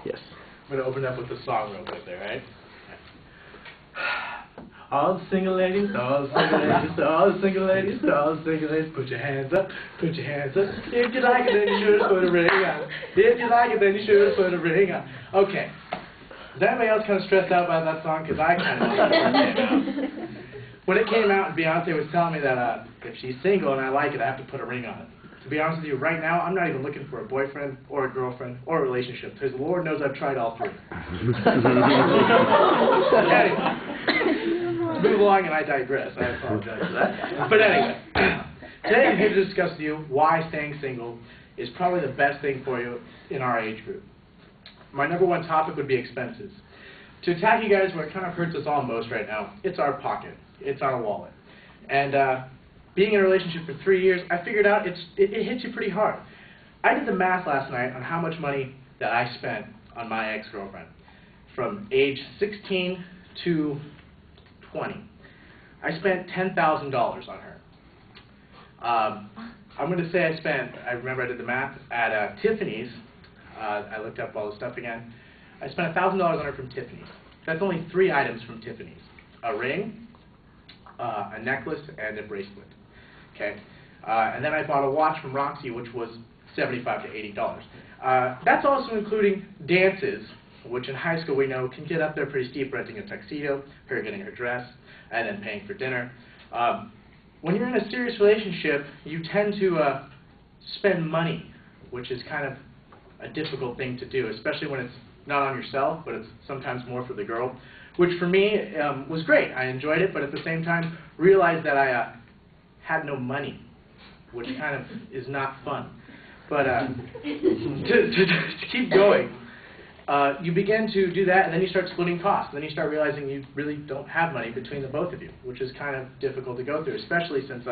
Yes. I'm going to open up with the song real quick there, right? All the single ladies, all the single ladies, all the single ladies, all the single ladies, put your hands up, put your hands up. If you like it, then you should put a ring on. If you like it, then you should put a ring on. Okay. Is anybody else kind of stressed out by that song? Because I kind of was. When it came out and Beyonce was telling me that if she's single and I like it, I have to put a ring on it. To be honest with you, right now, I'm not even looking for a boyfriend or a girlfriend or a relationship, because the Lord knows I've tried all three. Anyway, move along and I digress. I apologize for that. But anyway, today I'm here to discuss with you why staying single is probably the best thing for you in our age group. My number one topic would be expenses. To attack you guys where it kind of hurts us all most right now, it's our pocket. It's our wallet. And being in a relationship for 3 years, I figured out it hits you pretty hard. I did the math last night on how much money that I spent on my ex-girlfriend from age 16 to 20. I spent $10,000 on her. I'm going to say I remember I did the math, at Tiffany's. I looked up all the stuff again. I spent $1,000 on her from Tiffany's. That's only 3 items from Tiffany's. A ring, a necklace, and a bracelet. Okay, and then I bought a watch from Roxy, which was $75 to $80. That's also including dances, which in high school we know can get up there pretty steep, renting a tuxedo, her getting her dress, and then paying for dinner. When you're in a serious relationship, you tend to spend money, which is kind of a difficult thing to do, especially when it's not on yourself, but it's sometimes more for the girl, which for me was great. I enjoyed it, but at the same time realized that I had no money, which kind of is not fun. But to keep going, you begin to do that, and then you start splitting costs. And then you start realizing you really don't have money between the both of you, which is kind of difficult to go through, especially since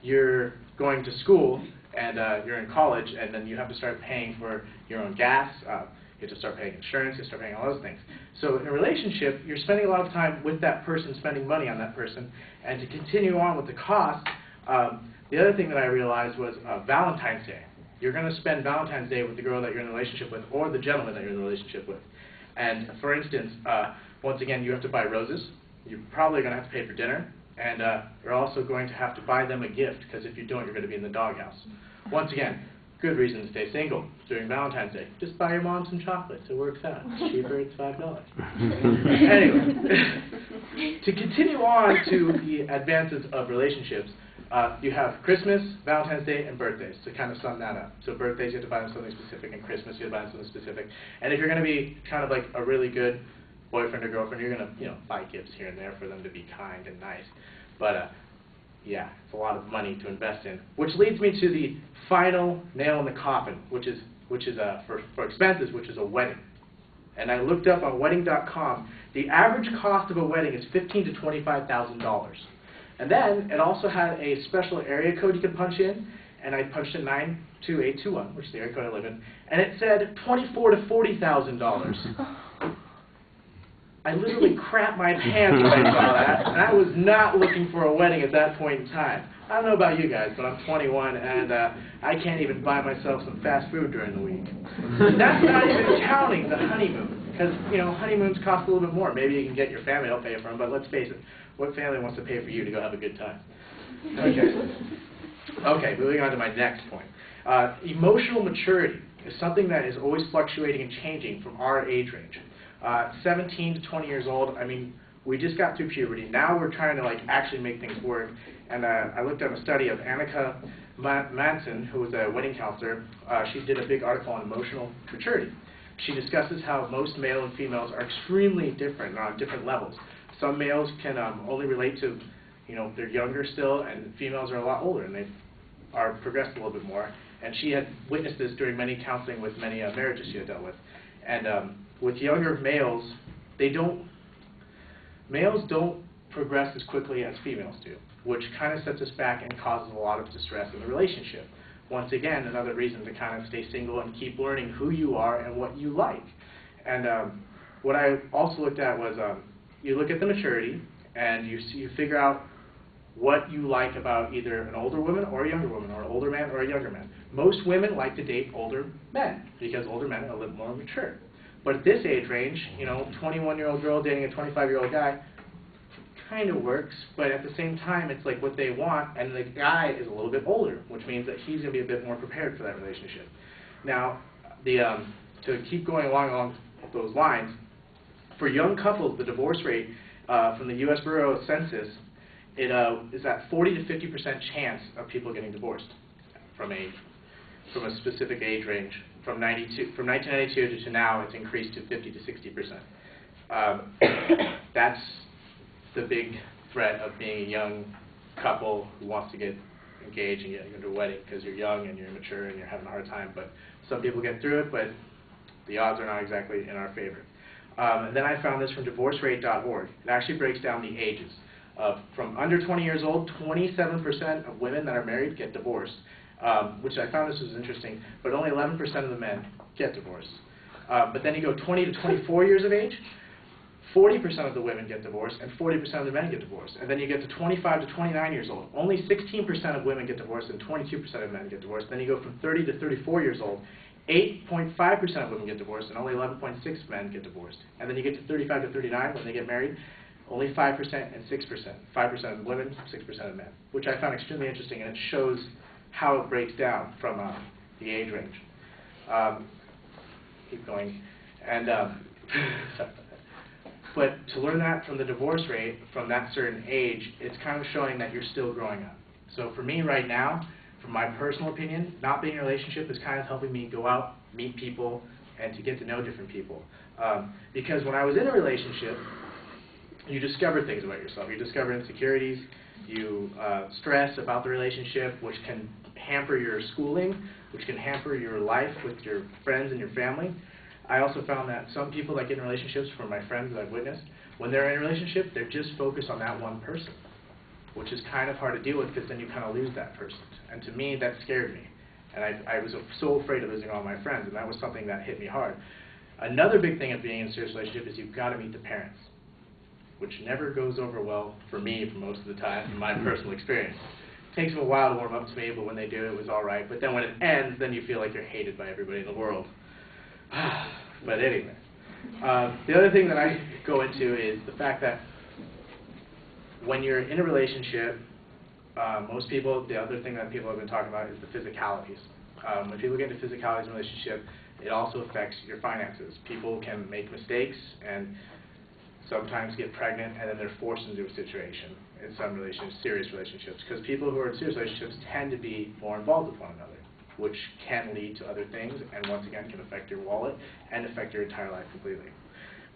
you're going to school and you're in college, and then you have to start paying for your own gas. You have to start paying insurance, you have to start paying all those things. So in a relationship, you're spending a lot of time with that person, spending money on that person, and to continue on with the cost, the other thing that I realized was Valentine's Day. You're going to spend Valentine's Day with the girl that you're in a relationship with, or the gentleman that you're in a relationship with. And for instance, once again, you have to buy roses. You're probably going to have to pay for dinner, and you're also going to have to buy them a gift, because if you don't, you're going to be in the doghouse. Once again, good reason to stay single during Valentine's Day. Just buy your mom some chocolates. It works out. It's cheaper. It's $5. Anyway, to continue on to the advances of relationships, you have Christmas, Valentine's Day, and birthdays to kind of sum that up. So birthdays, you have to buy them something specific, and Christmas, you have to buy them something specific. And if you're going to be kind of like a really good boyfriend or girlfriend, you're going to, buy gifts here and there for them to be kind and nice. But yeah, it's a lot of money to invest in, which leads me to the final nail in the coffin, which is for expenses, which is a wedding. And I looked up on wedding.com. The average cost of a wedding is $15,000 to $25,000. And then it also had a special area code you could punch in, and I punched in 92821, which is the area code I live in, and it said $24,000 to $40,000. I literally crapped my pants when I saw that, and I was not looking for a wedding at that point in time. I don't know about you guys, but I'm 21, and I can't even buy myself some fast food during the week. That's not even counting the honeymoon, because, honeymoons cost a little bit more. Maybe you can get your family to pay for them, but let's face it, what family wants to pay for you to go have a good time? Okay, moving on to my next point. Emotional maturity is something that is always fluctuating and changing from our age range. 17 to 20 years old, we just got through puberty. Now we're trying to actually make things work. And I looked at a study of Annika Manson, who was a wedding counselor. She did a big article on emotional maturity. She discusses how most male and females are extremely different on different levels. Some males can only relate to, they're younger still, and females are a lot older, and they are progressed a little bit more. And she had witnessed this during many counseling with many marriages she had dealt with. And with younger males, males don't progress as quickly as females do, which kind of sets us back and causes a lot of distress in the relationship. Once again, another reason to kind of stay single and keep learning who you are and what you like. And what I also looked at was you look at the maturity, and you figure out what you like about either an older woman or a younger woman, or an older man or a younger man. Most women like to date older men because older men are a little more mature. But at this age range, 21-year-old girl dating a 25-year-old guy kind of works, but at the same time, it's like what they want, and the guy is a little bit older, which means that he's going to be a bit more prepared for that relationship. Now, to keep going along those lines, for young couples, the divorce rate from the U.S. Bureau of Census, it is at 40 to 50% chance of people getting divorced from a specific age range. From 1992 to now, it's increased to 50 to 60%. That's the big threat of being a young couple who wants to get engaged and get into a wedding, because you're young and you're immature and you're having a hard time. But some people get through it, but the odds are not exactly in our favor. And then I found this from divorcerate.org. It actually breaks down the ages. From under 20 years old, 27% of women that are married get divorced, which I found this was interesting, but only 11% of the men get divorced. But then you go 20 to 24 years of age, 40% of the women get divorced, and 40% of the men get divorced. And then you get to 25 to 29 years old. Only 16% of women get divorced, and 22% of men get divorced. Then you go from 30 to 34 years old, 8.5% of women get divorced, and only 11.6% men get divorced. And then you get to 35 to 39 when they get married, only 5% and 6%. 5% of women, 6% of men, which I found extremely interesting, and it shows how it breaks down from the age range. Keep going. And but to learn that from the divorce rate from that certain age, it's kind of showing that you're still growing up. So for me right now, from my personal opinion, not being in a relationship is kind of helping me go out, meet people, and to get to know different people. Because when I was in a relationship, you discover things about yourself. You discover insecurities. You stress about the relationship, which can hamper your schooling, which can hamper your life with your friends and your family. I also found that some people that get in relationships, from my friends that I've witnessed, when they're in a relationship, they're just focused on that one person, which is kind of hard to deal with, because then you kind of lose that person. And to me, that scared me. And I was so afraid of losing all my friends, and that was something that hit me hard. Another big thing of being in a serious relationship is you've got to meet the parents, which never goes over well for me for most of the time, in my personal experience. It takes them a while to warm up to me, but when they do, it was all right. But then when it ends, then you feel like you're hated by everybody in the world. But anyway, the other thing that I go into is the fact that when you're in a relationship, most people, the other thing that people have been talking about is the physicalities. When people get into physicalities in a relationship, it also affects your finances. People can make mistakes and sometimes get pregnant, and then they're forced into a situation in some relationships, serious relationships, because people who are in serious relationships tend to be more involved with one another, which can lead to other things, and once again can affect your wallet and affect your entire life completely.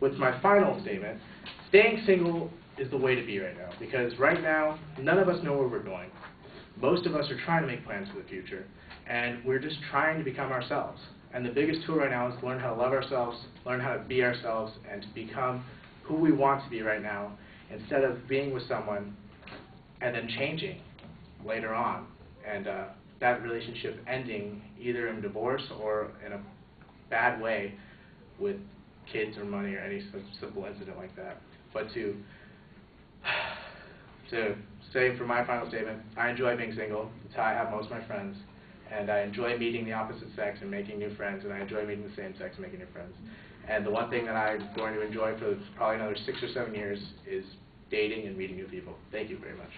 With my final statement, staying single is the way to be right now, because right now, none of us know where we're going. Most of us are trying to make plans for the future, and we're just trying to become ourselves. And the biggest tool right now is to learn how to love ourselves, learn how to be ourselves, and to become who we want to be right now, instead of being with someone and then changing later on, and that relationship ending either in divorce or in a bad way with kids or money or any simple incident like that. But to say for my final statement, I enjoy being single. It's how I have most of my friends. And I enjoy meeting the opposite sex and making new friends, and I enjoy meeting the same sex and making new friends. And the one thing that I'm going to enjoy for probably another 6 or 7 years is dating and meeting new people. Thank you very much.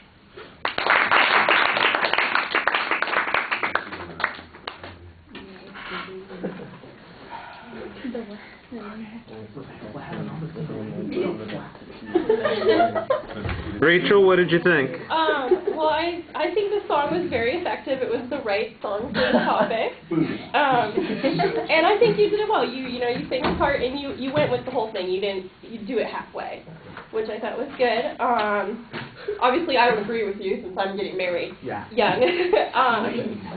Rachel, what did you think? Well, I think the song was very effective. It was the right song for the topic. And I think you did it well. You know, you sang the part and you went with the whole thing. You do it halfway, which I thought was good. Obviously, I don't agree with you since I'm getting married young.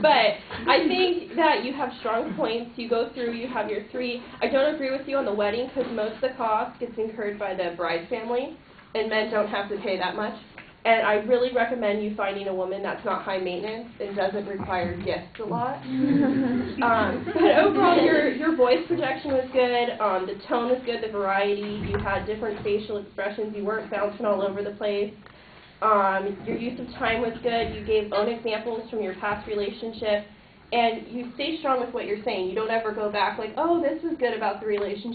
But I think that you have strong points. You go through, you have your 3. I don't agree with you on the wedding, because most of the cost gets incurred by the bride's family, and men don't have to pay that much. And I really recommend you finding a woman that's not high maintenance and doesn't require gifts a lot. But overall, your voice projection was good. The tone was good, the variety. You had different facial expressions. You weren't bouncing all over the place. Your use of time was good. You gave own examples from your past relationship. And you stay strong with what you're saying. You don't ever go back like, oh, this was good about the relationship.